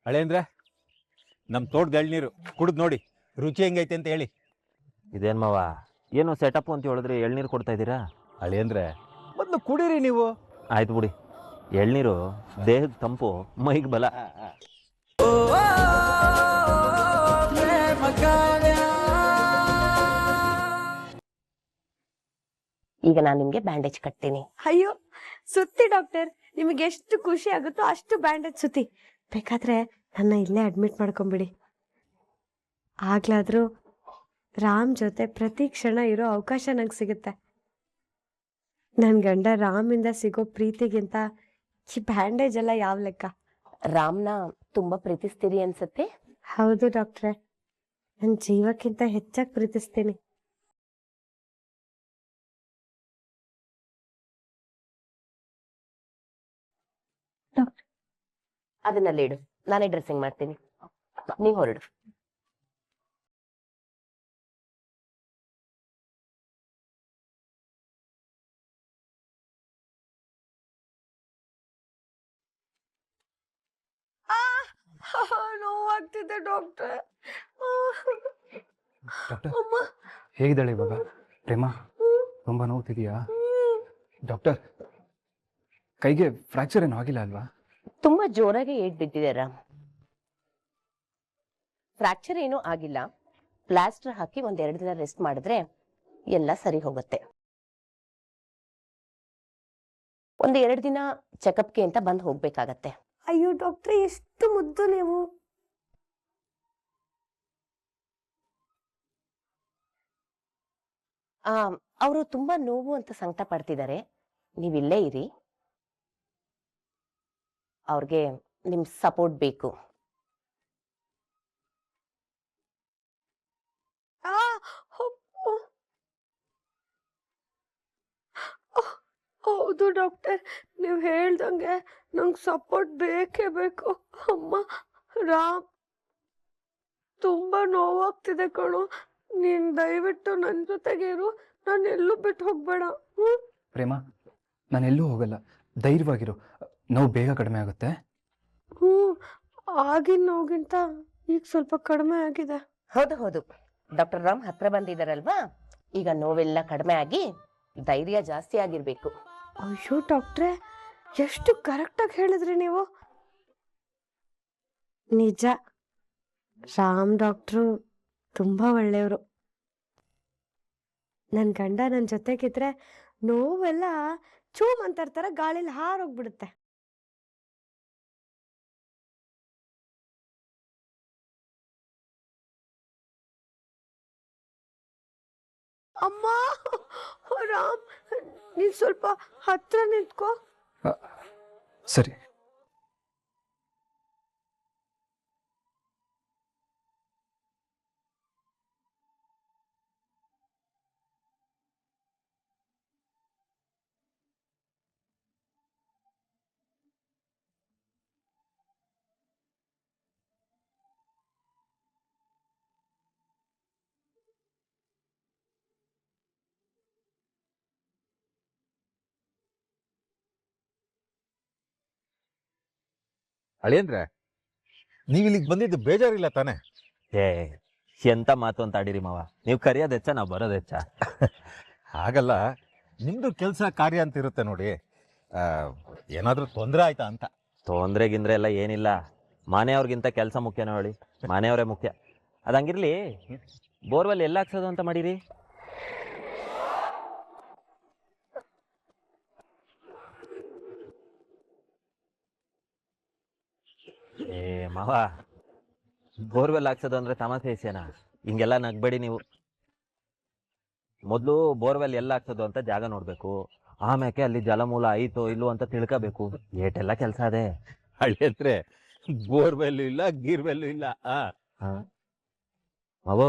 ಹಳೆ ಅಂದ್ರೆ ನಮ್ಮ ತೋಟದ ಎಳ್ನೀರು ಕುಡಿದು ನೋಡಿ ರುಚಿ ಹೆಂಗೈತೆ ಅಂತ ಹೇಳಿ. ಇದೇನು ಮಾವ, ಏನು ಸೆಟಪ್ ಅಂತ ಹೇಳಿದ್ರೆ ಎಳ್ನೀರು ಕೊಡ್ತಾ ಇದ್ದೀರಾ? ಹಳೆ ಅಂದ್ರೆ ಮೊದಲು ಕುಡೀರಿ ನೀವು. ಆಯ್ತು ಬಿಡಿ, ಎಳ್ನೀರು ದೇಹಕ್ಕೆ ತಂಪು, ಮೈಗೆ ಬಲ. ಈಗ ನಾನು ನಿಮ್ಗೆ ಬ್ಯಾಂಡೇಜ್ ಕಟ್ತೀನಿ. ಅಯ್ಯೋ ಸುತ್ತಿ ಡಾಕ್ಟರ್, ನಿಮಗೆ ಎಷ್ಟು ಖುಷಿ ಆಗುತ್ತೋ ಅಷ್ಟು ಬ್ಯಾಂಡೇಜ್ ಸುತ್ತಿ. ಬೇಕಾದ್ರೆ ನನ್ನ ಇಲ್ಲೇ ಅಡ್ಮಿಟ್ ಮಾಡ್ಕೊಂಬಿಡಿ. ಆಗ್ಲಾದ್ರೂ ರಾಮ್ ಜೊತೆ ಪ್ರತಿ ಕ್ಷಣ ಇರೋ ಅವಕಾಶ ನಂಗೆ ಸಿಗುತ್ತೆ. ನನ್ನ ಗಂಡ ರಾಮಿಂದ ಸಿಗೋ ಪ್ರೀತಿಗಿಂತ ಈ ಬ್ಯಾಂಡೇಜ್ ಎಲ್ಲ ಯಾವ ಲೆಕ್ಕ? ರಾಮ್ನ ತುಂಬಾ ಪ್ರೀತಿಸ್ತೀರಿ ಅನ್ಸತ್ತೆ. ಹೌದು ಡಾಕ್ಟ್ರೆ, ನನ್ನ ಜೀವಕ್ಕಿಂತ ಹೆಚ್ಚಾಗಿ ಪ್ರೀತಿಸ್ತೀನಿ. ಅದನ್ನಲ್ಲಿ ಇಡು, ನಾನೇ ಡ್ರೆಸ್ಸಿಂಗ್ ಮಾಡ್ತೀನಿ, ನೀವು ಹೊರಡು. ನೋವಾಗ್ತಿದೆ ಡಾಕ್ಟ್ರೆ. ಡಾಕ್ಟರ್ ಹೇಗಿದ್ದಾಳೆ ಇವಾಗ ಪ್ರೇಮ? ತುಂಬ ನೋವುತ್ತಿದೆಯಾ ಡಾಕ್ಟರ್? ಕೈಗೆ ಫ್ರ್ಯಾಕ್ಚರ್ ಏನೂ ಆಗಿಲ್ಲ ಅಲ್ವಾ? ತುಂಬಾ ಜೋರಾಗಿ ಏಟ್ ಬಿದ್ದಿದೆ ರಾಮ್. ಫ್ರಾಕ್ಚರ್ ಏನೂ ಆಗಿಲ್ಲ. ಪ್ಲಾಸ್ಟರ್ ಹಾಕಿ 1-2 ದಿನ ರೆಸ್ಟ್ ಮಾಡಿದ್ರೆ ಎಲ್ಲ ಸರಿ ಹೋಗುತ್ತೆ. 1-2 ದಿನ ಚೆಕಪ್ಗೆ ಅಂತ ಬಂದು ಹೋಗ್ಬೇಕಾಗತ್ತೆ. ಅಯ್ಯೋ ಡಾಕ್ಟ್ರೆ, ಎಷ್ಟು ಮುದ್ದು ನೀವು. ಅವರು ತುಂಬಾ ನೋವು ಅಂತ ಸಂಕಟ ಪಡ್ತಿದ್ದಾರೆ. ನೀವಿಲ್ಲೇ ಇರಿ, ಅವ್ರಿಗೆ ನಿಮ್ ಸಪೋರ್ಟ್ ಬೇಕು. ಹೌದು ಡಾಕ್ಟರ್, ನೀವು ಹೇಳ್ದಂಗೆ ನಂಗೆ ಸಪೋರ್ಟ್ ಬೇಕೇ ಬೇಕು. ಅಮ್ಮ, ರಾಮ್ ತುಂಬಾ ನೋವಾಗ್ತಿದೆ ಕಣೋ. ನೀನ್ ದಯವಿಟ್ಟು ನನ್ನ ಜೊತೆಗೆ ಇರು, ನಾನು ಎಲ್ಲೂ ಬಿಟ್ಟು ಹೋಗ್ಬೇಡ. ಪ್ರೇಮ, ನಾನೆಲ್ಲೂ ಹೋಗಲ್ಲ, ಧೈರ್ಯವಾಗಿರು, ನೋವು ಬೇಗ ಕಡಿಮೆ ಆಗುತ್ತೆ. ಆಗಿನ ನೋವಿಗಿಂತ ಈಗ ಸ್ವಲ್ಪ ಕಡಿಮೆ ಆಗಿದೆ. ಹೌದು, ಡಾಕ್ಟರ್ ರಾಮ್ ಹತ್ರ ಬಂದಿದಾರಲ್ವಾ, ಈಗ ನೋವೆಲ್ಲ ಕಡಿಮೆ ಆಗಿ ಧೈರ್ಯ ಜಾಸ್ತಿ ಆಗಿರ್ಬೇಕು. ಅಯ್ಯೋ ಡಾಕ್ಟ್ರೆ, ಎಷ್ಟು ಕರೆಕ್ಟಾಗಿ ಹೇಳಿದ್ರಿ ನೀವು. ನಿಜ, ರಾಮ್ ಡಾಕ್ಟ್ರು ತುಂಬಾ ಒಳ್ಳೆಯವರು. ನನ್ನ ಗಂಡ ನನ್ನ ಜೊತೆಗಿದ್ರೆ ನೋವೆಲ್ಲ ಚೂಮ್ ಅಂತಾರ ಗಾಳಿಲಿ ಹಾರೋಗ್ಬಿಡುತ್ತೆ. ಅಮ್ಮ, ರಾಮ್ ನೀನ್ ಸ್ವಲ್ಪ ಹತ್ರ ನಿಂತ್ಕೋ. ಸರಿ. ಅಳಿಯಂದ್ರೆ ನೀವು ಇಲ್ಲಿಗೆ ಬಂದಿದ್ದು ಬೇಜಾರಿಲ್ಲ ತಾನೆ? ಏ, ಎಂತ ಮಾತು ಅಂತ ಆಡಿರಿ ಮಾವ. ನೀವು ಕರೆಯೋದು ಹೆಚ್ಚ, ನಾವು ಬರೋದು ಹೆಚ್ಚ. ಹಾಗಲ್ಲ, ನಿಮ್ದು ಕೆಲಸ ಕಾರ್ಯ ಅಂತ ಇರುತ್ತೆ ನೋಡಿ. ಏನಾದರೂ ತೊಂದರೆ ಆಯ್ತಾ ಅಂತ. ತೊಂದರೆ ಗಿಂದ್ರೆ ಎಲ್ಲ ಏನಿಲ್ಲ. ಮನೆಯವ್ರಿಗಿಂತ ಕೆಲಸ ಮುಖ್ಯನೋ ಹೇಳಿ, ಮನೆಯವರೇ ಮುಖ್ಯ. ಅದಂಗಿರ್ಲಿ, ಬೋರ್ವೆಲ್ ಎಲ್ಲ ಹಾಕ್ಸೋದು ಅಂತ ಮಾಡಿರಿ? ಏ ಮಾವ, ಬೋರ್ವೆಲ್ ಹಾಕ್ಸೋದು ಅಂದ್ರೆ ತಮಾಷೆ ವಿಷಯನಾ? ಹಿಂಗೆಲ್ಲ ನಗ್ಬೇಡಿ ನೀವು. ಮೊದಲು ಬೋರ್ವೆಲ್ ಎಲ್ಲ ಹಾಕ್ಸೋದು ಅಂತ ಜಾಗ ನೋಡ್ಬೇಕು, ಆಮ್ಯಾಕೆ ಅಲ್ಲಿ ಜಲಮೂಲ ಐತೋ ಇಲ್ಲೋ ಅಂತ ತಿಳ್ಕೋಬೇಕು. ಏಟೆಲ್ಲ ಕೆಲಸ ಅದೇ. ಅಳಿಯಂದ್ರೆ ಬೋರ್ವೆಲ್ಲು ಇಲ್ಲ, ಗೀರ್ವೆಲ್ಲು ಇಲ್ಲ. ಮಾವ,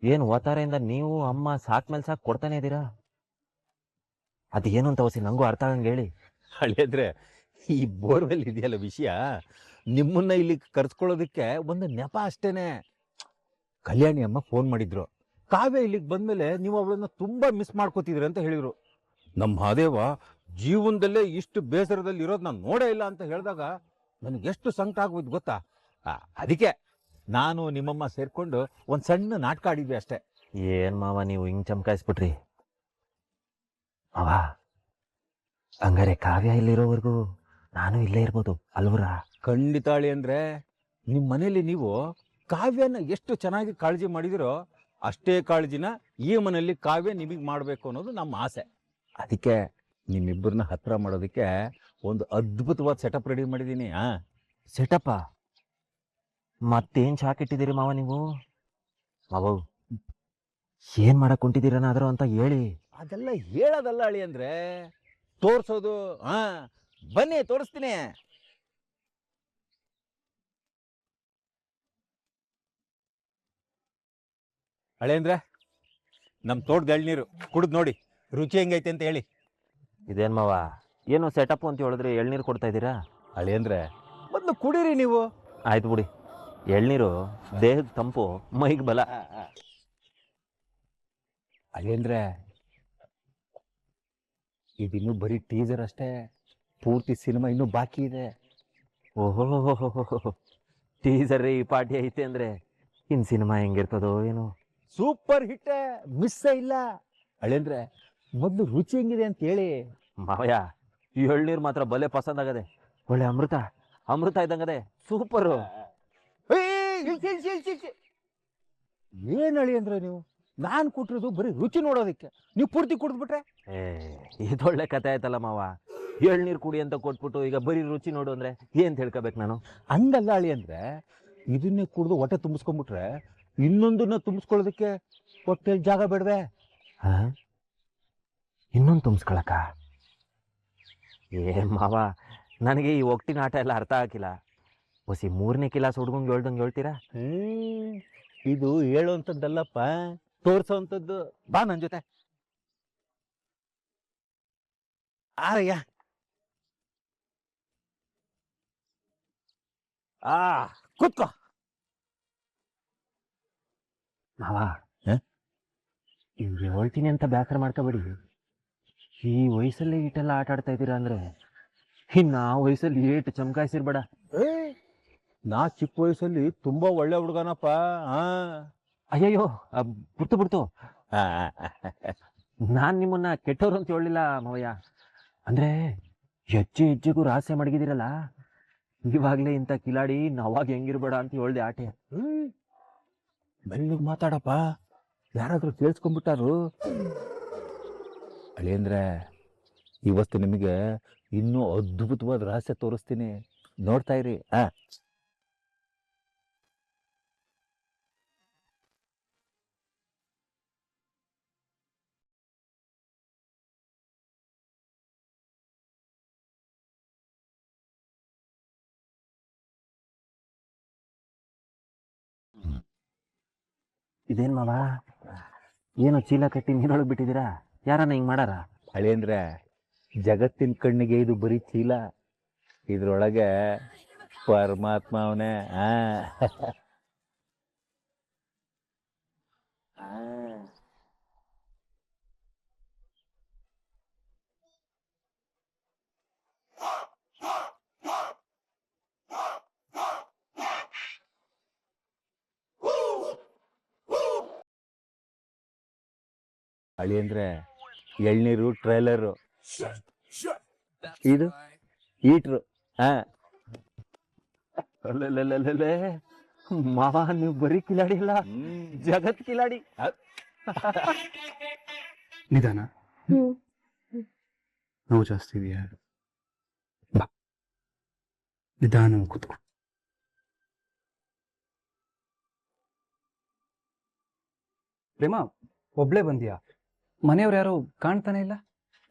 ಏನು ಓತಾರೆಯಿಂದ ನೀವು ಅಮ್ಮ ಸಾಕ್ಮೇಲೆ ಸಾಕು ಕೊಡ್ತಾನೆ ಇದ್ದೀರಾ? ಅದೇನು ಅಂತ ಹೊಸಿ ನಂಗೂ ಅರ್ಥ ಆಗಂಗೆ ಹೇಳಿ. ಅಳಿಯಂದ್ರೆ ಈ ಬೋರ್ವೆಲ್ ಇದೆಯಲ್ಲ ವಿಷಯ, ನಿಮ್ಮನ್ನ ಇಲ್ಲಿ ಕರ್ಸ್ಕೊಳ್ಳೋದಕ್ಕೆ ಒಂದು ನೆಪ ಅಷ್ಟೇನೆ. ಕಲ್ಯಾಣಿ ಅಮ್ಮ ಫೋನ್ ಮಾಡಿದ್ರು, ಕಾವ್ಯ ಇಲ್ಲಿಗೆ ಬಂದ್ಮೇಲೆ ನೀವು ಅವಳನ್ನ ತುಂಬಾ ಮಿಸ್ ಮಾಡ್ಕೋತಿದ್ರಿ ಅಂತ ಹೇಳಿದ್ರು. ನಮ್ಮ ಮಹಾದೇವ ಜೀವನದಲ್ಲೇ ಇಷ್ಟು ಬೇಸರದಲ್ಲಿ ಇರೋದು ನಾನು ನೋಡೇ ಇಲ್ಲ ಅಂತ ಹೇಳಿದಾಗ ನನಗೆ ಎಷ್ಟು ಸಂಕಟ ಆಗೋಯ್ತು ಗೊತ್ತಾ. ಅದಕ್ಕೆ ನಾನು ನಿಮ್ಮಮ್ಮ ಸೇರ್ಕೊಂಡು ಒಂದು ಸಣ್ಣ ನಾಟಕ ಆಡಿದ್ವಿ ಅಷ್ಟೇ. ಏನ್ ಮಾವ ನೀವು ಹಿಂಗ್ ಚಮಕಾಯಿಸ್ಬಿಟ್ರಿ. ಮಾವ ಹಂಗಾರೆ ಕಾವ್ಯ ಇಲ್ಲಿರೋವರೆಗೂ ನಾನು ಇಲ್ಲೇ ಇರ್ಬೋದು ಅಲ್ವರ? ಖಂಡಿತ ಅಳಿ ಅಂದ್ರೆ ನಿಮ್ಮ ಮನೇಲಿ ನೀವು ಕಾವ್ಯನ ಎಷ್ಟು ಚೆನ್ನಾಗಿ ಕಾಳಜಿ ಮಾಡಿದಿರೋ ಅಷ್ಟೇ ಕಾಳಜಿನ ಈ ಮನೆಯಲ್ಲಿ ಕಾವ್ಯ ನಿಮಗೆ ಮಾಡಬೇಕು ಅನ್ನೋದು ನಮ್ಮ ಆಸೆ. ಅದಕ್ಕೆ ನಿಮ್ಮಿಬ್ಬರನ್ನ ಹತ್ರ ಮಾಡೋದಕ್ಕೆ ಒಂದು ಅದ್ಭುತವಾದ ಸೆಟಪ್ ರೆಡಿ ಮಾಡಿದ್ದೀನಿ. ಸೆಟಪ್ಪ ಮತ್ತೇನ್ ಶಾಕ್ ಇಟ್ಟಿದ್ದೀರಿ ಮಾವ ನೀವು? ಮಾವ ಏನ್ ಮಾಡಕ್ ಹೊಂಟಿದ್ದೀರನಾದ್ರು ಅಂತ ಹೇಳಿ. ಅದೆಲ್ಲ ಹೇಳೋದಲ್ಲ ಅಳಿ ಅಂದ್ರೆ ತೋರ್ಸೋದು. ಬನ್ನಿ ತೋರಿಸ್ತೀನಿ. ಅಳೆ ಅಂದ್ರೆ ನಮ್ಮ ತೋಟದ ಎಳ್ನೀರು ಕುಡಿದು ನೋಡಿ ರುಚಿ ಹೆಂಗೈತೆ ಅಂತ ಹೇಳಿ. ಇದೇನ್ ಮಾವ ಏನು ಸೆಟಪ್ ಅಂತ ಹೇಳಿದ್ರೆ ಎಳ್ನೀರು ಕೊಡ್ತಾ ಇದ್ದೀರಾ? ಅಳಿ ಅಂದ್ರೆ ಮೊದಲು ಕುಡೀರಿ ನೀವು. ಆಯ್ತು ಬಿಡಿ, ಎಳ್ನೀರು ದೇಹಕ್ಕೆ ತಂಪು, ಮೈಗೆ ಬಲ. ಅಳಿ ಅಂದ್ರೆ ಇದಿನ್ನೂ ಬರೀ ಟೀಸರ್ ಅಷ್ಟೇ, ಪೂರ್ತಿ ಸಿನಿಮಾ ಇನ್ನೂ ಬಾಕಿ ಇದೆ. ಓಹೋ ಟೀಸರ್ ಈ ಪಾರ್ಟಿ ಐತೆ ಅಂದ್ರೆ ಇನ್ ಸಿನಿಮಾ ಹೆಂಗಿರ್ತದೋ ಏನು. ಸೂಪರ್ ಹಿಟ್, ಮಿಸ್ ಇಲ್ಲ. ಅಳಿ ಅಂದ್ರೆ ಮೊದಲು ರುಚಿ ಹೆಂಗಿದೆ ಅಂತ ಹೇಳಿ. ಮಾವಯ್ಯ ಈ ಎಳ್ನೀರು ಮಾತ್ರ ಬಲೆ ಪಸಂದ್ ಆಗದೆ, ಒಳ್ಳೆ ಅಮೃತ ಅಮೃತ ಇದ್ದಂಗದೆ, ಸೂಪರು. ಏನ್ ಅಳಿ ಅಂದ್ರೆ ನೀವು ನಾನು ಕೊಟ್ಟಿರೋದು ಬರೀ ರುಚಿ ನೋಡೋದಕ್ಕೆ, ನೀವು ಪೂರ್ತಿ ಕುಡಿದ್ಬಿಟ್ರೆ. ಇದೊಳ್ಳೆ ಕತೆ ಆಯ್ತಲ್ಲ ಮಾವ. ಎಳ್ನೀರು ಕುಡಿ ಅಂತ ಕೊಟ್ಬಿಟ್ಟು ಈಗ ಬರೀ ರುಚಿ ನೋಡು ಅಂದ್ರೆ ಏನ್ ತಿಳ್ಕೊಬೇಕು ನಾನು? ಹಂಗಲ್ಲ ಅಳಿ ಅಂದ್ರೆ ಇದನ್ನೇ ಕುಡಿದು ಹೊಟ್ಟೆ ತುಂಬಿಸ್ಕೊಂಡ್ಬಿಟ್ರೆ ಇನ್ನೊಂದನ್ನ ತುಂಬಿಸ್ಕೊಳ್ಳೋದಕ್ಕೆ ಹೊಟ್ಟೆಲ್ ಜಾಗ ಬೇಡವೆ? ಇನ್ನೊಂದು ತುಂಬಿಸ್ಕೊಳಕ? ಏ ಮಾವ ನನಗೆ ಈ ಒಟ್ಟಿನ ಆಟ ಎಲ್ಲ ಅರ್ಥ ಆಗಿಲ್ಲ. ಹೊಸಿ 3ನೇ ಕಿಲಾಸ್ ಹುಡ್ಗಂಗೆ ಹೇಳ್ದಂಗೆ ಹೇಳ್ತೀರಾ? ಇದು ಹೇಳುವಂಥದ್ದಲ್ಲಪ್ಪ, ತೋರ್ಸೋವಂಥದ್ದು. ಬಾ ನನ್ನ ಜೊತೆ. ಆರಯ್ಯ. ಕೂತ್ಕೋ. ಮಾವ ಇವ್ಗೆ ಹೇಳ್ತೀನಿ ಅಂತ ಬೇಸರ ಮಾಡ್ಕೋಬೇಡಿ. ಈ ವಯಸ್ಸಲ್ಲಿ ಈಟೆಲ್ಲ ಆಟ ಆಡ್ತಾ ಇದ್ದೀರಾ ಅಂದ್ರೆ ಇನ್ನು ಆ ವಯಸ್ಸಲ್ಲಿ ಏಟು ಚಮಕಾಯಿಸಿರ್ಬೇಡ. ನಾ ಚಿಕ್ಕ ವಯಸ್ಸಲ್ಲಿ ತುಂಬಾ ಒಳ್ಳೆ ಹುಡುಗನಪ್ಪ. ಅಯ್ಯಯ್ಯೋ ಬಿಡ್ತು ನಾನ್ ನಿಮ್ಮನ್ನ ಕೆಟ್ಟವ್ರು ಅಂತ ಹೇಳಿಲ್ಲ ಮಾವಯ್ಯ. ಅಂದ್ರೆ ಹೆಜ್ಜೆ ಹೆಜ್ಜೆಗೂ ರಹಸ್ಯ ಮಡಗಿದಿರಲ್ಲ, ಇವಾಗ್ಲೇ ಇಂಥ ಕಿಲಾಡಿ ನಾವಾಗ ಹೆಂಗಿರ್ಬೇಡ ಅಂತ ಹೇಳ್ದೆ ಆಟೆ. ಮೆಲ್ಲಗೆ ಮಾತಾಡಪ್ಪ, ಯಾರಾದ್ರೂ ಕೇಳಿಸ್ಕೊಂಡ್ಬಿಟ್ಟಾರು. ಅಳಿ ಅಂದ್ರೆ ಇವತ್ತು ನಿಮಗೆ ಇನ್ನೂ ಅದ್ಭುತವಾದ ರಹಸ್ಯ ತೋರಿಸ್ತೀನಿ, ನೋಡ್ತಾ ಇರಿ. ಇದೇನ್ ಮಾವ ಏನು ಚೀಲ ಕಟ್ಟಿ ನೀರೊಳಗೆ ಬಿಟ್ಟಿದ್ದೀರಾ? ಯಾರನ್ನ ಹಿಂಗ್ ಮಾಡಾರ? ಅಳಿ ಅಂದ್ರೆ ಜಗತ್ತಿನ ಕಣ್ಣಿಗೆ ಇದು ಬರೀ ಚೀಲ, ಇದ್ರೊಳಗೆ ಪರಮಾತ್ಮ ಅವನೇ. ಅಳಿ ಅಂದ್ರೆ ಎಳ್ನೀರು ಟ್ರೈಲರು, ಇದು ಈಟ್ರು. ಅಲ್ಲೇ ಮಾವ ನೀವು ಬರೀ ಕಿಲಾಡಿ ಇಲ್ಲ, ಜಗತ್ ಕಿಲಾಡಿ. ನಿಧಾನ, ನೋವು ಜಾಸ್ತಿ ಇದೆಯಾ? ಬಾ ನಿಧಾನ ಕೂತ್ಕೊ. ಪ್ರೇಮ, ಒಬ್ಳೆ ಬಂದಿಯಾ? ಮನೆಯವ್ರು ಯಾರು ಕಾಣ್ತಾನೆ ಇಲ್ಲ.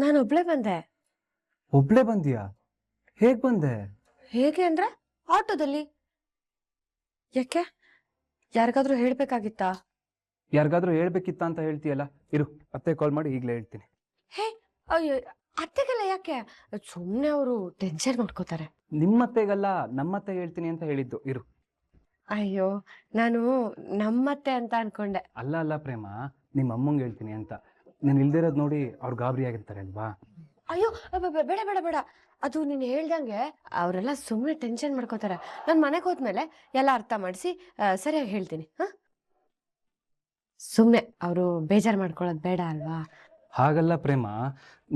ನಾನು ಒಬ್ಳೆ ಬಂದೆ. ಒಬ್ಳೆ ಬಂದಿಯಾ? ಹೇಗ್ ಬಂದೆ? ಹೇಗೆ ಅಂದ್ರೆ ಆಟೋದಲ್ಲಿ. ಯಾಕೆ, ಯಾರಿಗಾದ್ರೂ ಹೇಳ್ಬೇಕಾಗಿತ್ತಾ? ಯಾರಿಗಾದ್ರೂ ಹೇಳ್ಬೇಕಿತ್ತ ಅಂತ ಹೇಳ್ತೀಯಲ್ಲ, ಇರು ಅತ್ತೆ ಕಾಲ್ ಮಾಡಿ ಈಗಲೇ ಹೇಳ್ತೀನಿ. ಹೇ ಅಯ್ಯೋ, ಅತ್ತೆಗೆಲ್ಲ ಯಾಕೆ, ಸುಮ್ಮನೆ ಅವರು ಟೆನ್ಷನ್ ಮಾಡ್ಕೋತಾರೆ. ನಿಮ್ಮತ್ತೆಗಲ್ಲ, ನಮ್ಮತ್ತೆ ಹೇಳ್ತೀನಿ ಅಂತ ಹೇಳಿದ್ದು, ಇರು. ಅಯ್ಯೋ, ನಾನು ನಮ್ಮತ್ತೆ ಅಂತ ಅನ್ಕೊಂಡೆ. ಅಲ್ಲ ಅಲ್ಲ ಪ್ರೇಮ, ನಿಮ್ಮ ಅಮ್ಮಂಗೆ ಹೇಳ್ತೀನಿ ಅಂತ. ನಾನು ಇಲ್ದಿರೋದು ನೋಡಿ ಅವ್ರು ಗಾಬರಿ ಆಗಿರ್ತಾರೆ ಅಲ್ವಾ? ಅಯ್ಯೋ ಬೇಡ ಬೇಡ ಬೇಡ, ಅದು ನೀನು ಹೇಳ್ದಂಗೆ ಅವರೆಲ್ಲ ಸುಮ್ಮನೆ ಟೆನ್ಷನ್ ಮಾಡ್ಕೋತಾರೆ. ನಾನು ಮನೆಗೆ ಹೋದ್ಮೇಲೆ ಎಲ್ಲ ಅರ್ಥ ಮಾಡಿಸಿ ಸರಿಯಾಗಿ ಹೇಳ್ತೀನಿ. ಹಾಂ, ಸುಮ್ಮನೆ ಅವರು ಬೇಜಾರು ಮಾಡ್ಕೊಳ್ಳೋದು ಬೇಡ ಅಲ್ವಾ? ಹಾಗಲ್ಲ ಪ್ರೇಮ,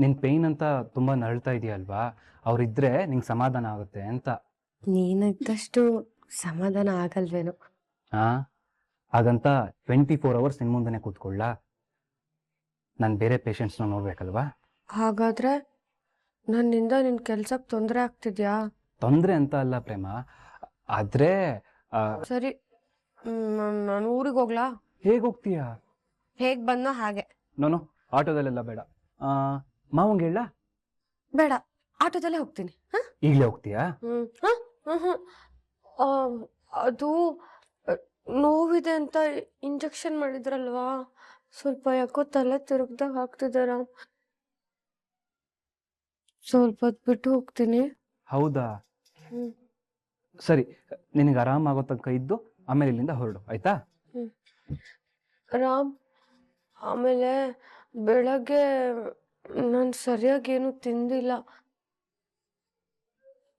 ನಿನ್ನ ಪೇಯ್ನ್ ಅಂತ ತುಂಬ ನರಳ್ತಾ ಇದೆಯಲ್ವಾ, ಅವರಿದ್ದರೆ ನಿಂಗೆ ಸಮಾಧಾನ ಆಗುತ್ತೆ ಅಂತ. ನೀನಿದ್ದಷ್ಟು ಸಮಾಧಾನ ಆಗಲ್ವೇನೋ. ಹಾಂ, ಹಾಗಂತ 24 ಅವರ್ಸ್ ನಿನ್ನ ಮುಂದೆ ಕೂತ್ಕೊಳ್ಳ? ನಾನು ಬೇರೆ ಪೇಷಂಟ್ಸ್ನ ನೋಡ್ಬೇಕಲ್ವಾ? ಹಾಗಾದ್ರೆ ನನ್ನಿಂದ ನಿನ್ನ ಕೆಲ್ಸಕ್ಕೆ ತೊಂದರೆ ಆಗ್ತಿದ್ಯಾ? ತೊಂದರೆ ಅಂತ ಅಲ್ಲ ಪ್ರೇಮ, ಆದರೆ ಸರಿ, ನಾನು ಊರಿಗೆ ಹೋಗ್ಲಾ? ಹೇಗೆ ಹೋಗ್ತೀಯಾ? ಹೇಗೆ ಬಂದೋ ಹಾಗೆ. ನಾನು ಆಟೋದಲ್ಲೆಲ್ಲ ಬೇಡ, ಮಾವಂಗೆ ಹೇಳ? ಬೇಡ, ಆಟೋದಲ್ಲೇ ಹೋಗ್ತೀನಿ. ಹಾಂ, ಈಗಲೇ ಹೋಗ್ತೀಯಾ? ಅದು ನೋವಿದೆ ಅಂತ ಇಂಜೆಕ್ಷನ್ ಮಾಡಿದ್ರಲ್ವಾ, ಸ್ವಲ್ಪ ಯಾಕೋ ತಲೆ ತಿರುಗ್ದಾಗ ಆಗ್ತಿದೆ ರಾಮ್. ಸ್ವಲ್ಪ ಹೊತ್ತು ಬಿಟ್ಟು ಹೋಗ್ತೀನಿ. ಹೌದಾ, ಹ್ಮ್. ಸರಿ, ನಿನಗೆ ಆರಾಮಾಗೋ ತನಕ ಇದ್ದು ಆಮೇಲೆ ಇಲ್ಲಿಂದ ಹೊರಡು, ಆಯ್ತಾ? ರಾಮ್, ಆಮೇಲೆ ಬೆಳಗ್ಗೆ ನಾನು ಸರಿಯಾಗಿ ಏನು ತಿಂದಿಲ್ಲ.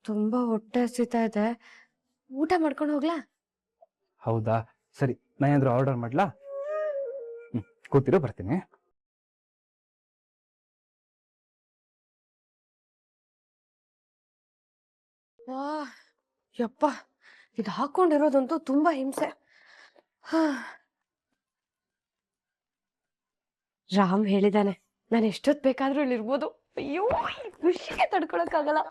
ತುಂಬಾ ಹೊಟ್ಟೆ ಹಸಿತಾ ಇದೆ. ಊಟ ಮಾಡ್ಕೊಂಡು ಹೋಗ್ಲಾ? ಹೌದಾ, ಸರಿ, ನಾನು ಏನಾದರೂ ಆರ್ಡರ್ ಮಾಡ್ಲಾ? ಕೂತಿರೋ, ಬರ್ತೀನಿ. ಯಪ್ಪ, ಇದು ಹಾಕೊಂಡಿರೋದಂತೂ ತುಂಬಾ ಹಿಂಸೆ. ರಾಮ್ ಹೇಳಿದಾನೆ ನಾನು ಎಷ್ಟೊತ್ತು ಬೇಕಾದ್ರೂ ಇಲ್ಲಿರ್ಬೋದು. ಅಯ್ಯೋ, ಈ ಖುಷಿಗೆ ತಡ್ಕೊಳಕ್ಕಾಗಲ್ಲ.